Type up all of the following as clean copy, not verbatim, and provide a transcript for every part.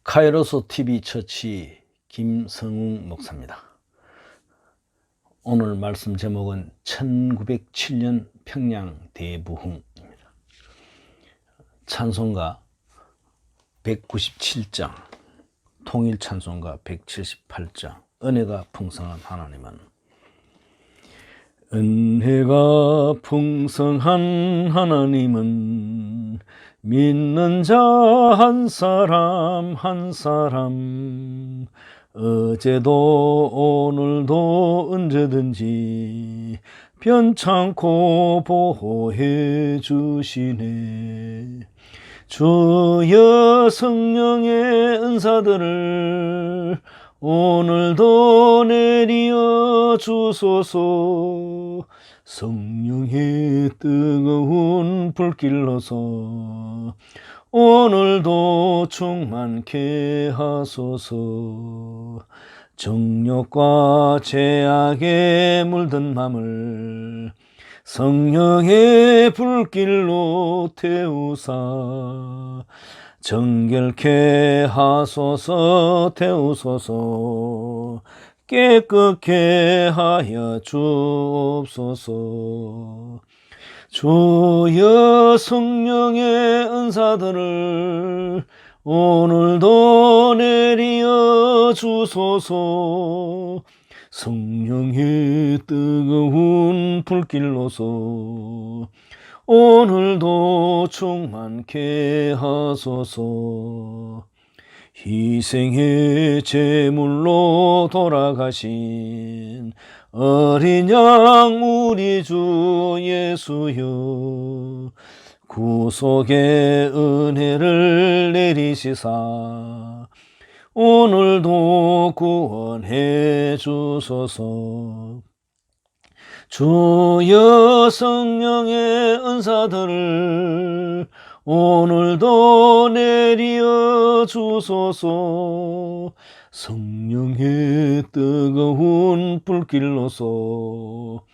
카이로스 TV 처치 김성웅 목사입니다. 오늘 말씀 제목은 1907년 평양 대부흥입니다. 찬송가 197장, 통일 찬송가 178장, 은혜가 풍성한 하나님은. 은혜가 풍성한 하나님은 믿는 자 한 사람 한 사람, 어제도 오늘도 언제든지 변찮고 보호해 주시네. 주여 성령의 은사들을 오늘도 내리어 주소서. 성령의 뜨거운 불길로서 오늘도 충만케 하소서. 정욕과 죄악에 물든 맘을 성령의 불길로 태우사 정결케 하소서. 태우소서. 깨끗게 하여 주옵소서. 주여 성령의 은사들을 오늘도 내리어 주소서. 성령의 뜨거운 불길로서 오늘도 충만케 하소서. 희생의 제물로 돌아가신 어린 양 우리 주 예수여, 구속의 은혜를 내리시사 오늘도 구원해 주소서. 주여 성령의 은사들을 오늘도 내리어 주소서. 성령의 뜨거운 불길로서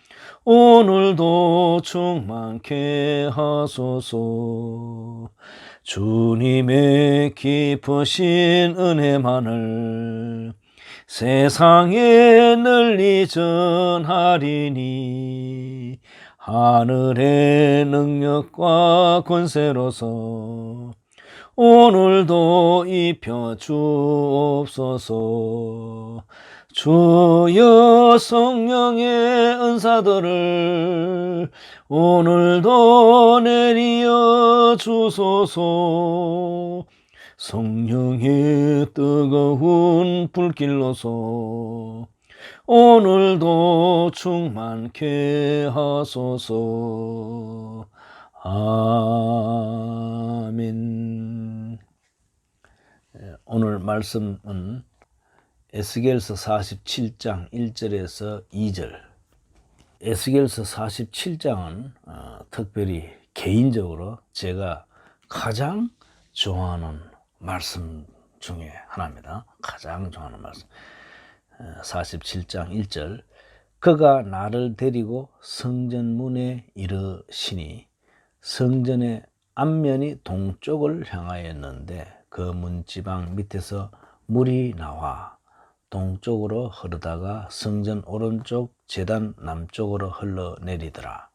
오늘도 충만케 하소서. 주님의 깊으신 은혜만을 세상에 널리 전하리니 하늘의 능력과 권세로서 오늘도 입혀 주옵소서. 주여 성령의 은사들을 오늘도 내리어 주소서. 성령의 뜨거운 불길로서 오늘도 충만케 하소서. 아멘. 오늘 말씀은 에스겔서 47장 1절에서 2절. 에스겔서 47장은 특별히 개인적으로 제가 가장 좋아하는 말씀 중에 하나입니다. 가장 좋아하는 말씀. 47장 1절. 그가 나를 데리고 성전 문에 이르시니 성전의 앞면이 동쪽을 향하였는데 그 문지방 밑에서 물이 나와 동쪽으로 흐르다가 성전 오른쪽 제단 남쪽으로 흘러내리더라.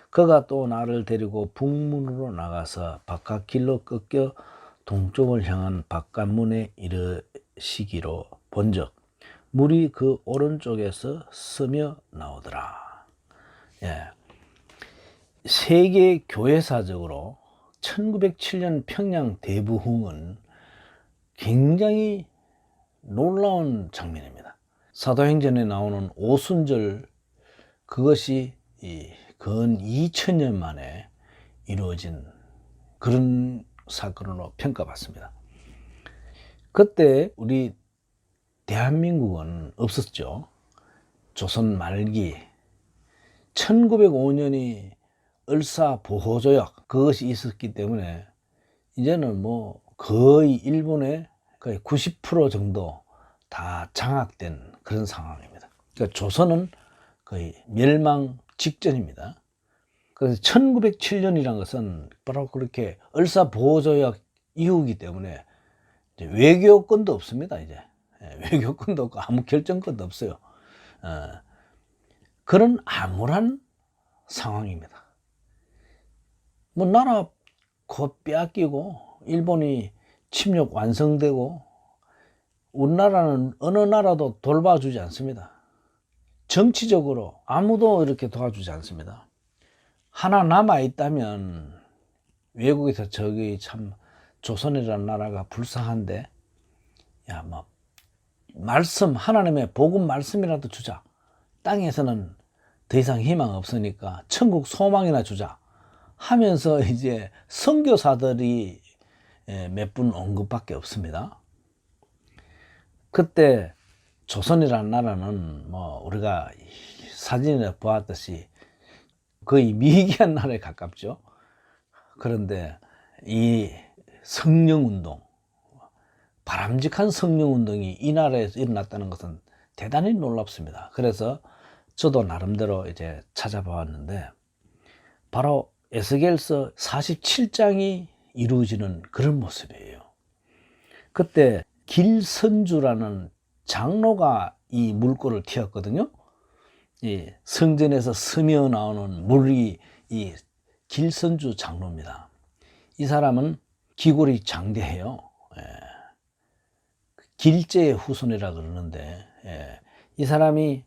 그가 또 나를 데리고 북문으로 나가서 바깥길로 꺾여 동쪽을 향한 바깥문에 이르시기로 본즉 물이 그 오른쪽에서 스며 나오더라. 세계 교회사적으로 1907년 평양 대부흥은 굉장히 놀라운 장면입니다. 사도행전에 나오는 오순절, 그것이 근 2000년 만에 이루어진 그런 사건으로 평가받습니다. 그때 우리 대한민국은 없었죠. 조선 말기 1905년이 을사보호조약, 그것이 있었기 때문에 이제는 뭐 거의 일본의 거의 90% 정도 다 장악된 그런 상황입니다. 그러니까 조선은 거의 멸망 직전입니다. 그래서 1907년이라는 것은 바로 그렇게 을사보호조약 이후이기 때문에 이제 외교권도 없습니다. 이제 외교권도 없고 아무 결정권도 없어요. 그런 암울한 상황입니다. 뭐 나라 곧 빼앗기고 일본이 침략 완성되고 우리나라는 어느 나라도 돌봐주지 않습니다. 정치적으로 아무도 이렇게 도와주지 않습니다. 하나 남아있다면 외국에서 저기 참 조선이라는 나라가 불쌍한데 야 뭐 말씀 하나님의 복음 말씀이라도 주자. 땅에서는 더 이상 희망 없으니까 천국 소망이나 주자 하면서 이제 선교사들이 몇 분 온 것밖에 없습니다. 그때 조선이라는 나라는 뭐 우리가 사진에 보았듯이 거의 미개한 나라에 가깝죠. 그런데 이 성령운동, 바람직한 성령운동이 이 나라에서 일어났다는 것은 대단히 놀랍습니다. 그래서 저도 나름대로 이제 찾아보았는데 바로 에스겔서 47장이 이루어지는 그런 모습이에요. 그때 길선주라는 장로가 이 물꼬를 튀었거든요. 이 성전에서 스며 나오는 물이 이 길선주 장로입니다. 이 사람은 기골이 장대해요. 길제의 후손이라 그러는데 이 사람이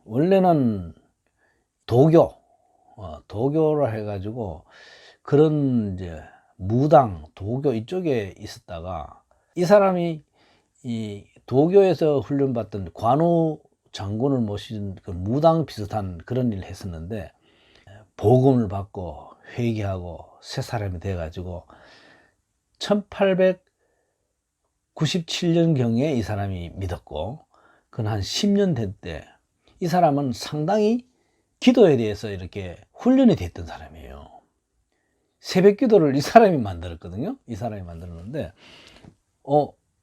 원래는 도교라 해가지고 그런 이제 무당 도교 이쪽에 있었다가 이 사람이 이 도교에서 훈련받던 관우 장군을 모신 그 무당 비슷한 그런 일을 했었는데 복음을 받고 회개하고 새 사람이 돼가지고 1897년경에 이 사람이 믿었고 그건 한 10년 된 때 이 사람은 상당히 기도에 대해서 이렇게 훈련이 됐던 사람이에요. 새벽 기도를 이 사람이 만들었거든요. 이 사람이 만들었는데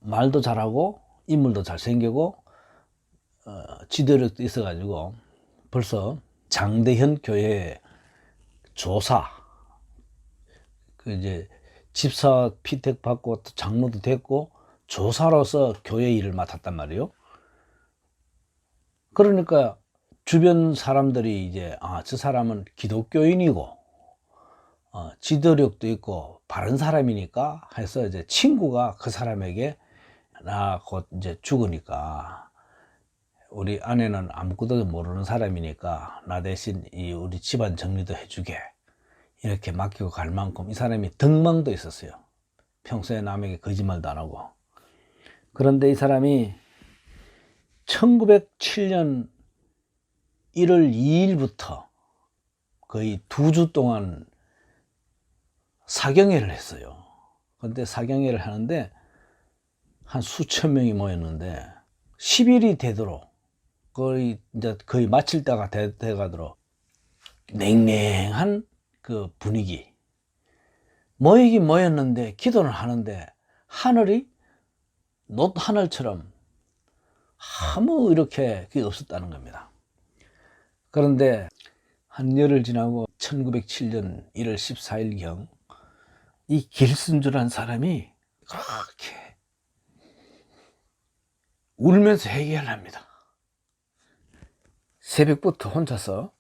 말도 잘하고 인물도 잘생기고 지도력도 있어가지고 벌써 장대현 교회 조사 그 이제 집사 피택 받고 장로도 됐고 조사로서 교회 일을 맡았단 말이에요. 그러니까 주변 사람들이 이제 저 사람은 기독교인이고 지도력도 있고 바른 사람이니까 해서 이제 친구가 그 사람에게 나 곧 이제 죽으니까 우리 아내는 아무것도 모르는 사람이니까 나 대신 이 우리 집안 정리도 해주게 이렇게 맡기고 갈 만큼 이 사람이 덕망도 있었어요. 평소에 남에게 거짓말도 안 하고. 그런데 이 사람이 1907년 1월 2일부터 거의 2주 동안 사경회를 했어요. 근데 사경회를 하는데 한 수천 명이 모였는데 10일이 되도록 거의 마칠 때가 돼가도록 냉랭한 그 분위기. 모이긴 모였는데 기도를 하는데 하늘이 놋하늘처럼 아무 이렇게 그게 없었다는 겁니다. 그런데 한 열흘 지나고 1907년 1월 14일경 이 길순주라는 사람이 그렇게 울면서 회개를 합니다. 새벽부터 혼자서.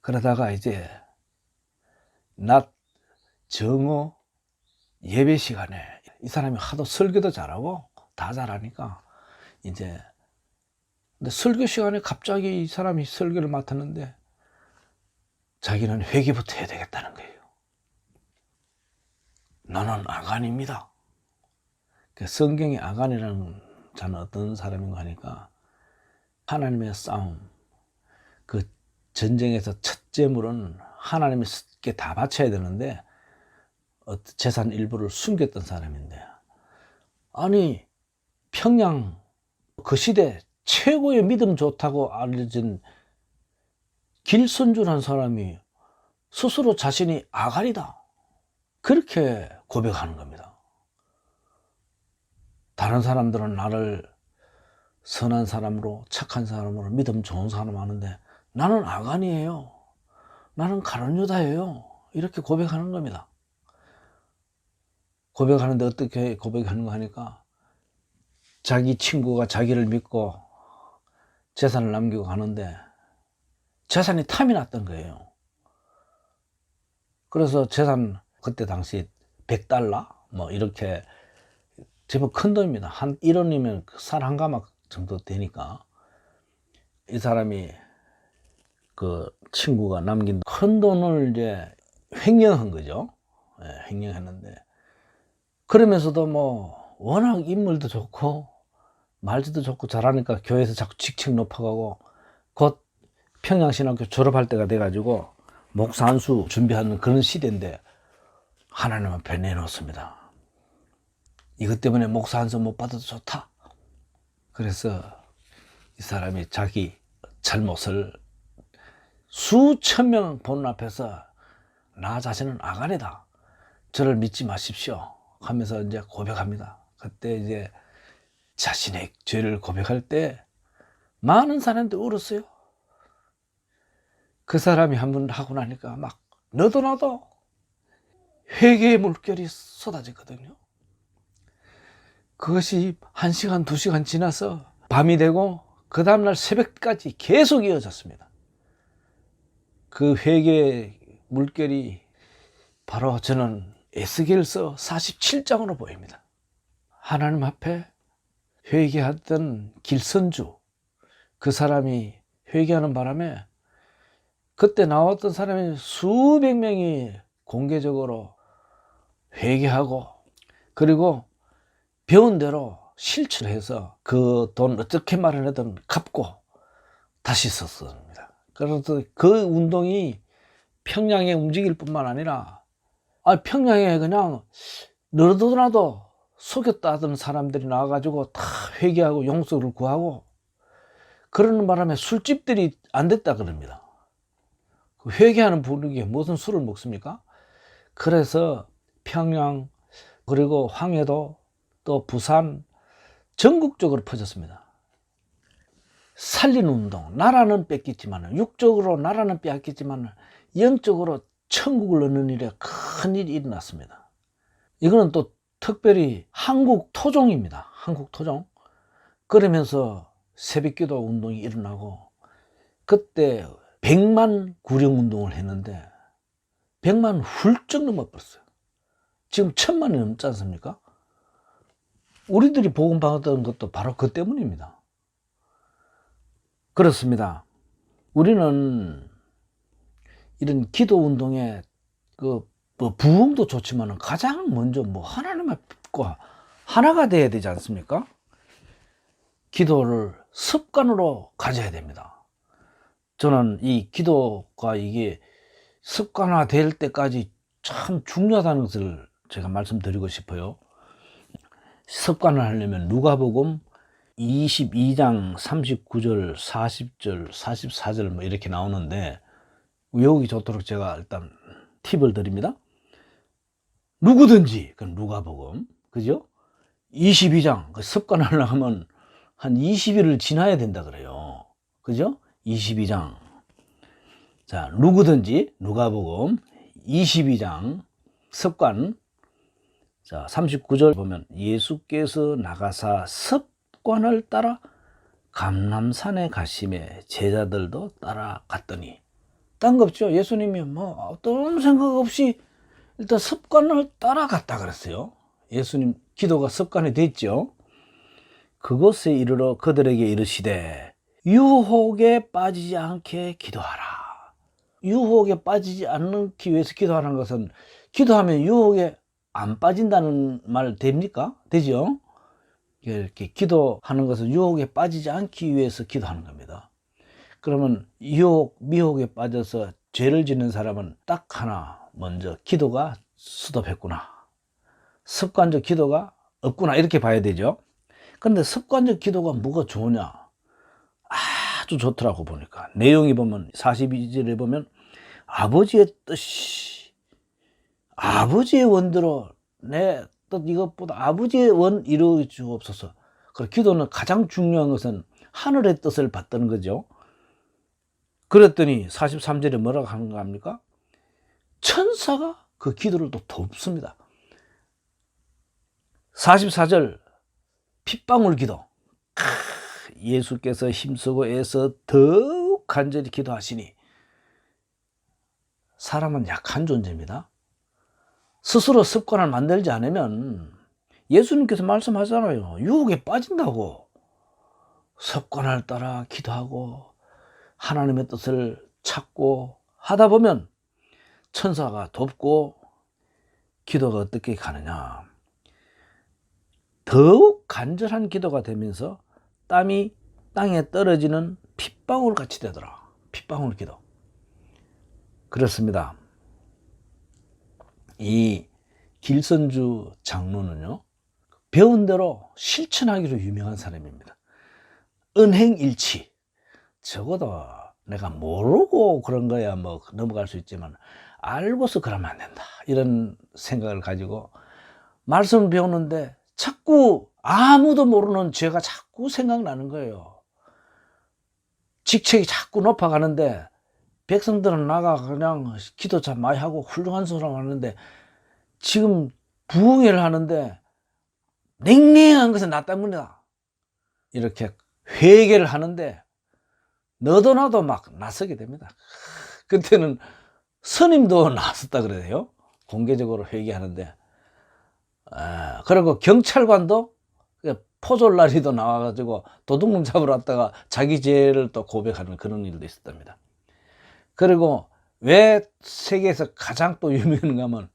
그러다가 이제 낮 정오 예배 시간에 이 사람이 하도 설교도 잘하고 다 잘하니까 이제 근데 설교 시간에 갑자기 이 사람이 설교를 맡았는데 자기는 회개부터 해야 되겠다는 거예요. 나는 아간입니다. 성경에 아간이라는 자는 어떤 사람인가 하니까 하나님의 싸움, 그 전쟁에서 첫 제물은 하나님께 다 바쳐야 되는데 재산 일부를 숨겼던 사람인데 아니 평양 그 시대 최고의 믿음 좋다고 알려진 길선주라는 사람이 스스로 자신이 아간이다 그렇게 고백하는 겁니다. 다른 사람들은 나를 선한 사람으로 착한 사람으로 믿음 좋은 사람 하는데 나는 아간이에요. 나는 가룟유다예요. 이렇게 고백하는 겁니다. 고백하는데 어떻게 고백하는가 하니까 자기 친구가 자기를 믿고 재산을 남기고 가는데 재산이 탐이 났던 거예요. 그래서 재산 그때 당시 100달러 뭐 이렇게 제법 큰 돈입니다. 한 1원이면 쌀 한 가막 정도 되니까 이 사람이 그 친구가 남긴 큰 돈을 이제 횡령한 거죠. 예, 횡령했는데 그러면서도 뭐 워낙 인물도 좋고 말도 좋고 잘하니까 교회에서 자꾸 직책 높아가고 곧 평양신학교 졸업할 때가 돼가지고 목사 안수 준비하는 그런 시대인데 하나님 앞에 내놓습니다. 이것 때문에 목사 안수 못 받아도 좋다. 그래서 이 사람이 자기 잘못을 수천 명 보는 앞에서 나 자신은 아가리다. 저를 믿지 마십시오. 하면서 이제 고백합니다. 그때 이제 자신의 죄를 고백할 때 많은 사람들이 울었어요. 그 사람이 한 번 하고 나니까 막 너도 나도 회개의 물결이 쏟아지거든요. 그것이 1시간, 2시간 지나서 밤이 되고 그 다음날 새벽까지 계속 이어졌습니다. 그 회개의 물결이 바로 저는 에스겔서 47장으로 보입니다. 하나님 앞에 회개하던 길선주, 그 사람이 회개하는 바람에 그때 나왔던 사람이 수백 명이 공개적으로 회개하고 그리고 배운 대로 실천해서 그 돈 어떻게 마련하든 갚고 다시 썼습니다. 그래서 그 운동이 평양에 움직일 뿐만 아니라 평양에 그냥 너도 나도 속였다 하던 사람들이 나와가지고 다 회개하고 용서를 구하고 그러는 바람에 술집들이 안 됐다 그럽니다. 회개하는 분위기에 무슨 술을 먹습니까? 그래서 평양 그리고 황해도 또 부산 전국적으로 퍼졌습니다. 살리는 운동, 나라는 뺏겼지만 육적으로 나라는 빼앗겼지만 영적으로 천국을 얻는 일에 큰 일이 일어났습니다. 이거는 또 특별히 한국 토종입니다. 한국 토종. 그러면서 새벽기도 운동이 일어나고 그때 100만 구령 운동을 했는데 100만 훌쩍 넘어버렸어요. 지금 1000만이 넘지 않습니까? 우리들이 복음 받았던 것도 바로 그 때문입니다. 그렇습니다. 우리는 이런 기도 운동에 뭐 부흥도 좋지만 가장 먼저 뭐 하나님과 하나가 돼야 되지 않습니까? 기도를 습관으로 가져야 됩니다. 저는 이 기도가 이게 습관화 될 때까지 참 중요하다는 것을 제가 말씀드리고 싶어요. 습관을 하려면 누가복음 22장 39절, 40절, 44절 뭐 이렇게 나오는데 외우기 좋도록 제가 일단 팁을 드립니다. 누구든지 그 누가복음 그죠? 22장 그 습관을 하려면 한 20일을 지나야 된다 그래요. 그죠? 22장. 자, 누구든지 누가복음 22장 습관. 자, 39절 보면 예수께서 나가사 습관을 따라 감람산에 가심에 제자들도 따라갔더니 딴 거 없죠. 예수님이 뭐 어떤 생각 없이 일단 습관을 따라갔다 그랬어요. 예수님 기도가 습관이 됐죠. 그곳에 이르러 그들에게 이르시되 유혹에 빠지지 않게 기도하라. 유혹에 빠지지 않기 위해서 기도하는 것은 기도하면 유혹에 안 빠진다는 말 됩니까? 되죠? 이렇게 기도하는 것은 유혹에 빠지지 않기 위해서 기도하는 겁니다. 그러면 유혹, 미혹에 빠져서 죄를 짓는 사람은 딱 하나 먼저 기도가 수dob했구나. 습관적 기도가 없구나 이렇게 봐야 되죠. 근데 습관적 기도가 뭐가 좋으냐? 아주 좋더라고 보니까. 내용이 보면 42절에 보면 아버지의 뜻이 아버지의 원대로 내 뜻 이것보다 아버지의 원 이루어 주옵소서. 그 기도는 가장 중요한 것은 하늘의 뜻을 받드는 거죠. 그랬더니 43절에 뭐라고 하는 거 합니까? 천사가 그 기도를 또 돕습니다. 44절 핏방울 기도. 예수께서 힘쓰고 애써 더욱 간절히 기도하시니. 사람은 약한 존재입니다. 스스로 습관을 만들지 않으면 예수님께서 말씀하잖아요. 유혹에 빠진다고. 습관을 따라 기도하고 하나님의 뜻을 찾고 하다 보면 천사가 돕고 기도가 어떻게 가느냐. 더욱 간절한 기도가 되면서 땀이 땅에 떨어지는 핏방울 같이 되더라. 핏방울 기도. 그렇습니다. 이 길선주 장로는요, 배운 대로 실천하기로 유명한 사람입니다. 은행일치. 적어도 내가 모르고 그런 거야 뭐 넘어갈 수 있지만 알고서 그러면 안 된다, 이런 생각을 가지고 말씀을 배우는데 자꾸 아무도 모르는 죄가 자꾸 생각나는 거예요. 직책이 자꾸 높아가는데 백성들은 나가 그냥 기도 참 많이 하고 훌륭한 사람 하는데 지금 부흥회를 하는데 냉랭한 것은 나 때문이다, 이렇게 회개를 하는데 너도 나도 막 나서게 됩니다. 그때는 스님도 나섰다 그래요. 공개적으로 회개하는데. 그리고 경찰관도 포졸라리도 나와가지고 도둑놈 잡으러 왔다가 자기 죄를 또 고백하는 그런 일도 있었답니다. 그리고 왜 세계에서 가장 또 유명한가 하면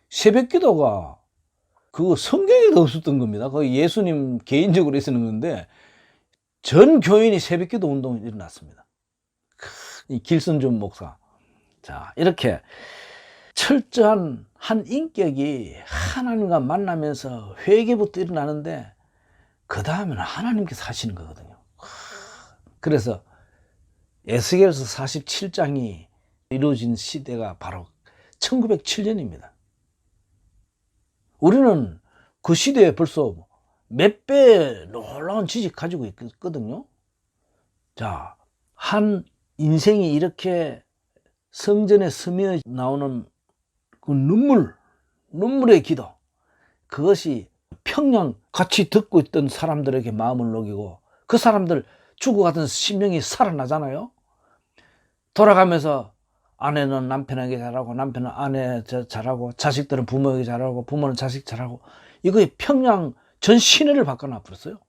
새벽 기도가 그 성경에도 없었던 겁니다. 거의 예수님 개인적으로 있었는 건데 전 교인이 새벽 기도 운동이 일어났습니다. 이 길선주 목사. 자, 이렇게 철저한 한 인격이 하나님과 만나면서 회개부터 일어나는데 그 다음에는 하나님께서 하시는 거거든요. 그래서 에스겔서 47장이 이루어진 시대가 바로 1907년입니다. 우리는 그 시대에 벌써 몇 배의 놀라운 지식 가지고 있거든요. 자, 한 인생이 이렇게 성전에 스며 나오는 그 눈물의 기도, 그것이 평양 같이 듣고 있던 사람들에게 마음을 녹이고 그 사람들 죽어가던 심령이 살아나잖아요. 돌아가면서 아내는 남편에게 잘하고 남편은 아내 잘하고 자식들은 부모에게 잘하고 부모는 자식 잘하고, 이거에 평양 전 시내를 바꿔놔 버렸어요.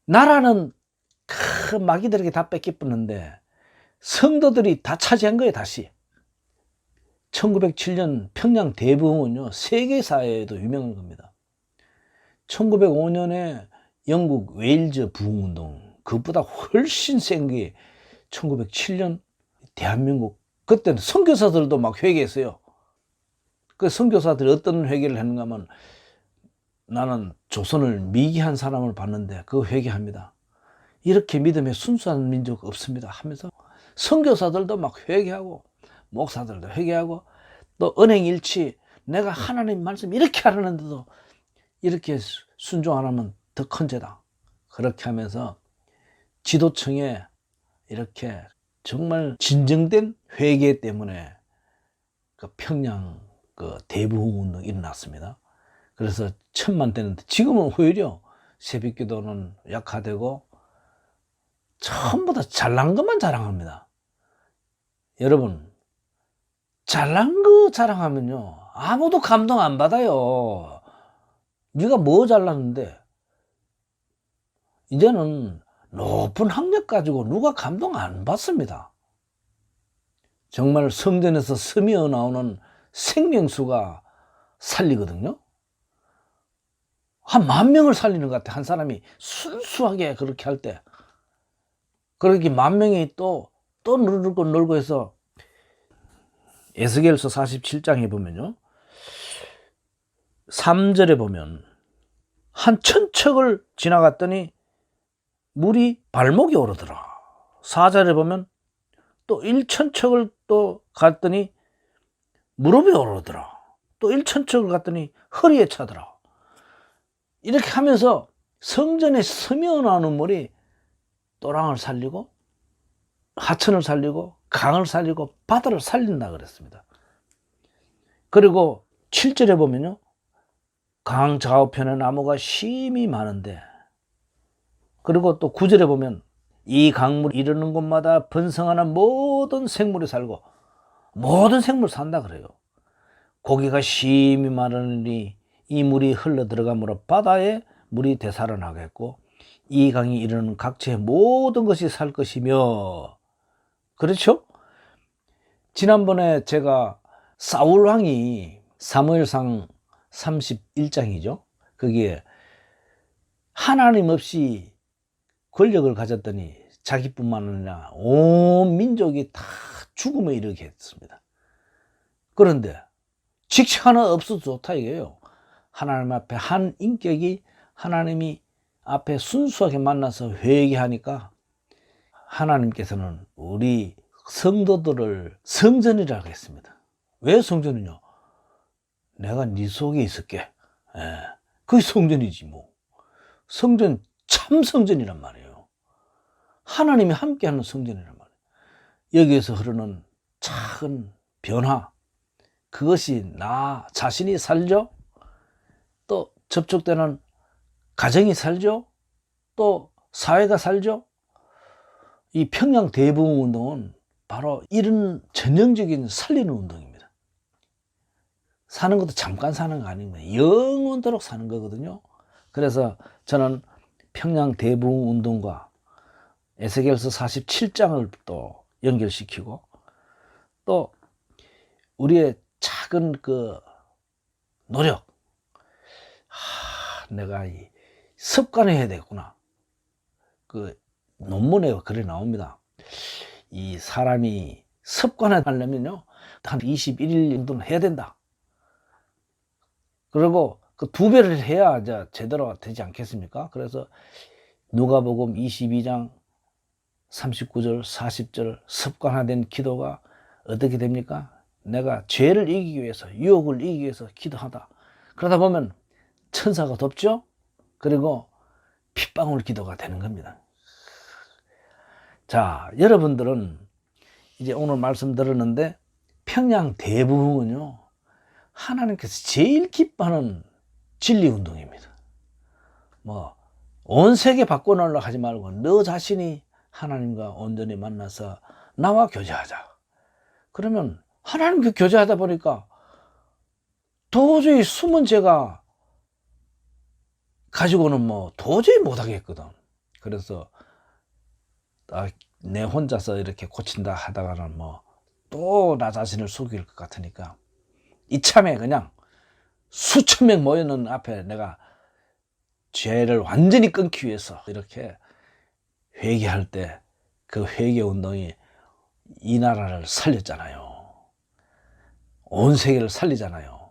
나라는 그 마귀들에게 다 뺏기었는데 성도들이 다 차지한 거예요. 다시 1907년 평양 대부흥은요 세계사에도 유명한 겁니다. 1905년에 영국 웨일즈 부흥운동, 그것보다 훨씬 센 게 1907년 대한민국. 그때는 선교사들도 막 회개했어요. 그 선교사들이 어떤 회개를 했는가 하면 나는 조선을 미개한 사람을 봤는데 그 회개합니다. 이렇게 믿음에 순수한 민족 없습니다 하면서 선교사들도 막 회개하고 목사들도 회개하고 또 은행일치, 내가 하나님 말씀 이렇게 하라는데도 이렇게 순종 안 하면 더 큰 죄다. 그렇게 하면서 지도청에 이렇게 정말 진정된 회개 때문에 그 평양 그 대부흥 운동이 일어났습니다. 그래서 1000만 되는데 지금은 오히려 새벽 기도는 약화되고 전부 다 잘난 것만 자랑합니다. 여러분, 잘난 거 자랑하면요 아무도 감동 안 받아요. 네가 뭐 잘났는데. 이제는 높은 학력 가지고 누가 감동 안 받습니다. 정말 성전에서 스며 나오는 생명수가 살리거든요. 한 10,000명을 살리는 것 같아. 한 사람이 순수하게 그렇게 할 때. 그렇게 10,000명이 또 놀고 해서 에스겔서 47장에 보면요 3절에 보면 한 천척을 지나갔더니 물이 발목에 오르더라. 4절에 보면 또 1천척을 또 갔더니 무릎에 오르더라. 또 1천척을 갔더니 허리에 차더라. 이렇게 하면서 성전에 스며 나오는 물이 또랑을 살리고 하천을 살리고 강을 살리고 바다를 살린다 그랬습니다. 그리고 7절에 보면요 강 좌우편에 나무가 심이 많은데, 그리고 또 9절에 보면 이 강물이 이르는 곳마다 번성하는 모든 생물이 살고 모든 생물 산다 그래요. 고기가 심이 많으니 이 물이 흘러 들어가므로 바다에 물이 되살아나겠고 이 강이 이르는 각지의 모든 것이 살 것이며. 그렇죠? 지난번에 제가 사울 왕이 사무엘상 31장이죠. 거기에 하나님 없이 권력을 가졌더니 자기뿐만 아니라 온 민족이 다 죽음에 이르게 했습니다. 그런데 직책 하나 없어도 좋다 이거예요. 하나님 앞에 한 인격이 하나님이 앞에 순수하게 만나서 회개하니까 하나님께서는 우리 성도들을 성전이라고 했습니다. 왜 성전이냐? 내가 네 속에 있을게. 그게 성전이지 뭐. 성전, 참 성전이란 말이에요. 하나님이 함께하는 성전이란 말이에요. 여기에서 흐르는 작은 변화, 그것이 나 자신이 살죠. 또 접촉되는 가정이 살죠. 또 사회가 살죠. 이 평양 대부흥 운동은 바로 이런 전형적인 살리는 운동입니다. 사는 것도 잠깐 사는 거 아닙니다. 영원토록 사는 거거든요. 그래서 저는 평양 대부흥 운동과 에스겔서 47장을 또 연결시키고 또 우리의 작은 그 노력, 내가 이 습관해야 되겠구나. 그 논문에 글이 나옵니다. 이 사람이 습관하려면요 한 21일 정도는 해야 된다. 그리고 그 2배를 해야 이제 제대로 되지 않겠습니까? 그래서 누가복음 22장 39절 40절 습관화된 기도가 어떻게 됩니까? 내가 죄를 이기기 위해서, 유혹을 이기기 위해서 기도하다. 그러다 보면 천사가 돕죠. 그리고 핏방울 기도가 되는 겁니다. 자, 여러분들은 이제 오늘 말씀 들었는데 평양 대부흥은요 하나님께서 제일 기뻐하는 진리 운동입니다. 뭐 온 세계 바꿔놓으려고 하지 말고 너 자신이 하나님과 온전히 만나서 나와 교제하자. 그러면 하나님과 교제하다 보니까 도저히 숨은 죄가 가지고는 뭐 도저히 못하겠거든. 그래서 내 혼자서 이렇게 고친다 하다가는 뭐 또 나 자신을 속일 것 같으니까 이참에 그냥 수천 명 모여있는 앞에 내가 죄를 완전히 끊기 위해서 이렇게 회개할 때 그 회개 운동이 이 나라를 살렸잖아요. 온 세계를 살리잖아요.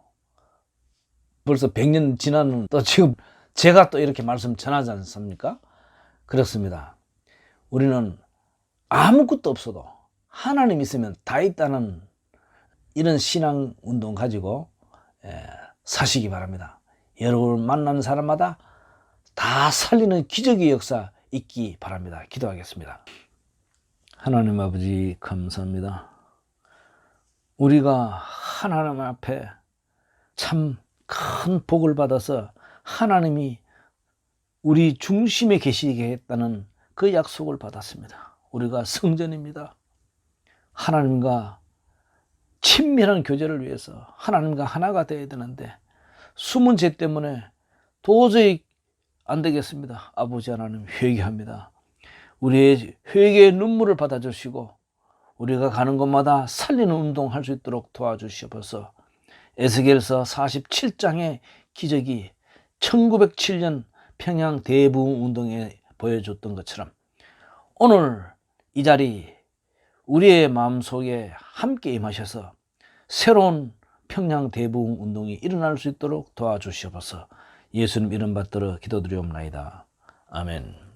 벌써 100년 지나는 또 지금 제가 또 이렇게 말씀 전하지 않습니까? 그렇습니다. 우리는 아무것도 없어도 하나님 있으면 다 있다는 이런 신앙 운동 가지고 사시기 바랍니다. 여러분을 만나는 사람마다 다 살리는 기적의 역사 있기 바랍니다. 기도하겠습니다. 하나님 아버지 감사합니다. 우리가 하나님 앞에 참 큰 복을 받아서 하나님이 우리 중심에 계시게 했다는 그 약속을 받았습니다. 우리가 성전입니다. 하나님과 친밀한 교제를 위해서 하나님과 하나가 되어야 되는데 숨은 죄 때문에 도저히 안 되겠습니다. 아버지 하나님 회개합니다. 우리의 회개의 눈물을 받아주시고 우리가 가는 곳마다 살리는 운동할 수 있도록 도와주시옵소서. 에스겔서 47장의 기적이 1907년 평양 대부흥 운동에 보여줬던 것처럼 오늘 이 자리 우리의 마음속에 함께 임하셔서 새로운 평양 대부흥 운동이 일어날 수 있도록 도와주시옵소서. 예수님 이름 받들어 기도드리옵나이다. 아멘.